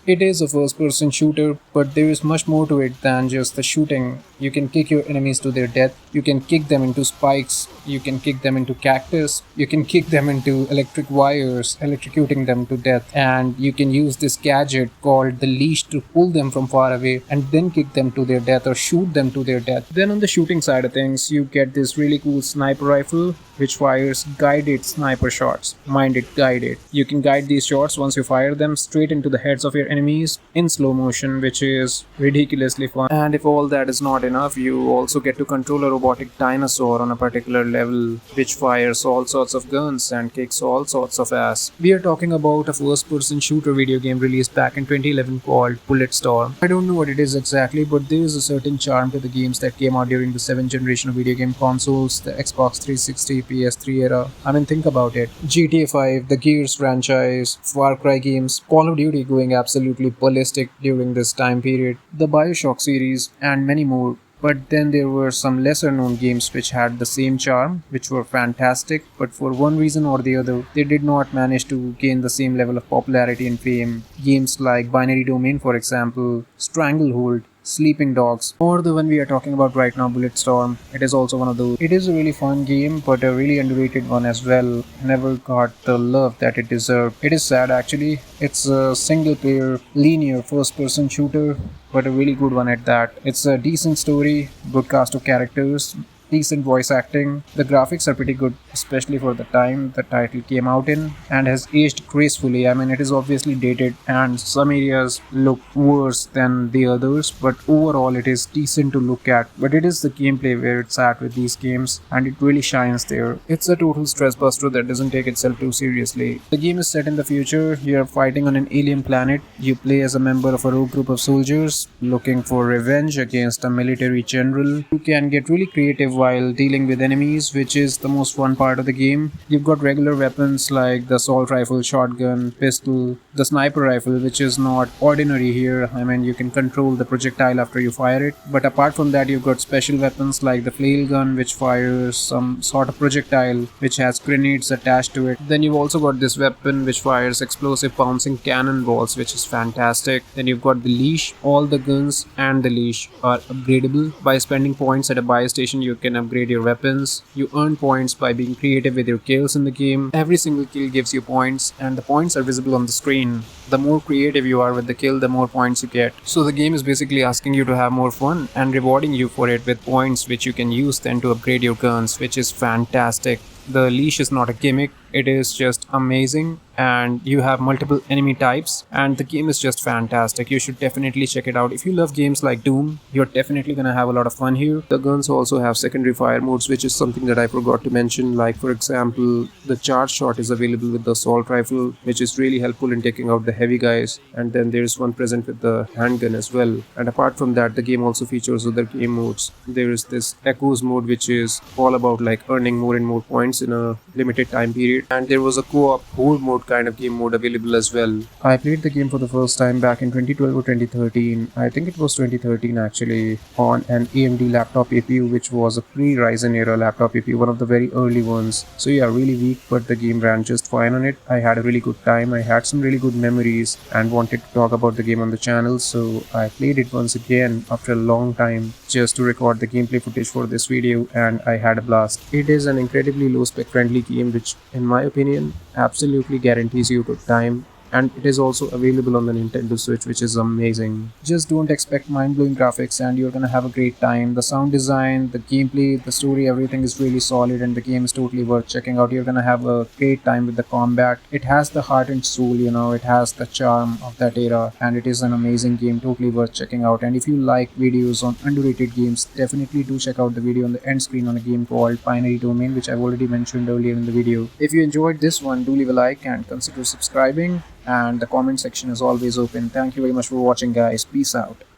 It is a first person shooter, but there is much more to it than just the shooting. You can kick your enemies to their death, you can kick them into spikes, you can kick them into cactus, you can kick them into electric wires, electrocuting them to death, and you can use this gadget called the Leash to pull them from far away and then kick them to their death or shoot them to their death. Then on the shooting side of things, you get this really cool sniper rifle which fires guided sniper shots. Mind it, guided. You can guide these shots once you fire them straight into the heads of your enemies in slow motion, which is ridiculously fun. And if all that is not enough, you also get to control a robotic dinosaur on a particular level, which fires all sorts of guns and kicks all sorts of ass. We are talking about a first-person shooter video game released back in 2011 called Bulletstorm. I don't know what it is exactly, but there is a certain charm to the games that came out during the 7th generation of video game consoles, the Xbox 360, PS3 era. I mean, think about it. GTA 5, the Gears franchise, Far Cry games, Call of Duty going absolutely ballistic during this time period, the Bioshock series, and many more. But then there were some lesser known games which had the same charm, which were fantastic, but for one reason or the other, they did not manage to gain the same level of popularity and fame. Games like Binary Domain, for example, Stranglehold, Sleeping Dogs, or the one we are talking about right now, Bulletstorm. It is also one of those. It is a really fun game, but a really underrated one as well. Never got the love that it deserved. It is sad actually. It's a single player, linear first person shooter, but a really good one at that. It's a decent story, good cast of characters, decent voice acting. The graphics are pretty good, especially for the time the title came out in, and has aged gracefully. I mean, it is obviously dated and some areas look worse than the others, but overall it is decent to look at. But it is the gameplay where it's at with these games, and it really shines there. It's a total stress buster that doesn't take itself too seriously. The game is set in the future. You are fighting on an alien planet. You play as a member of a rogue group of soldiers looking for revenge against a military general. You can get really creative while dealing with enemies, which is the most fun part of the game. You've got regular weapons like the assault rifle, shotgun, pistol, the sniper rifle, which is not ordinary here. I mean, you can control the projectile after you fire it. But apart from that, you've got special weapons like the flail gun, which fires some sort of projectile which has grenades attached to it. Then you've also got this weapon which fires explosive bouncing cannonballs, which is fantastic. Then you've got the leash. All the guns and the leash are upgradable. By spending points at a buy station, you can upgrade your weapons. You earn points by being creative with your kills in the game. Every single kill gives you points, and the points are visible on the screen. The more creative you are with the kill, the more points you get. So the game is basically asking you to have more fun and rewarding you for it with points which you can use then to upgrade your guns, which is fantastic. The leash is not a gimmick, it is just amazing, and you have multiple enemy types, and the game is just fantastic. You should definitely check it out. If you love games like Doom, you're definitely gonna have a lot of fun here. The guns also have secondary fire modes, which is something that I forgot to mention. Like, for example, the charge shot is available with the assault rifle, which is really helpful in taking out the heavy guys, and then there's one present with the handgun as well. And apart from that, the game also features other game modes. There is this echoes mode, which is all about like earning more and more points in a limited time period, and there was a co-op horde mode kind of game mode available as well. I played the game for the first time back in 2012 or 2013. I think it was 2013 actually, on an AMD laptop APU, which was a pre-Ryzen era laptop APU, one of the very early ones. So yeah, really weak, but the game ran just fine on it. I had a really good time. I had some really good memories and wanted to talk about the game on the channel, so I played it once again after a long time just to record the gameplay footage for this video, and I had a blast. It is an incredibly low spec friendly game, which in my opinion absolutely guarantees you good time, and it is also available on the Nintendo Switch, which is amazing. Just don't expect mind-blowing graphics and you're gonna have a great time. The sound design, the gameplay, the story, everything is really solid, and the game is totally worth checking out. You're gonna have a great time with the combat. It has the heart and soul, you know, it has the charm of that era, and it is an amazing game, totally worth checking out. And if you like videos on underrated games, definitely do check out the video on the end screen on a game called Binary Domain, which I've already mentioned earlier in the video. If you enjoyed this one, do leave a like and consider subscribing, and the comment section is always open. Thank you very much for watching, guys. Peace out.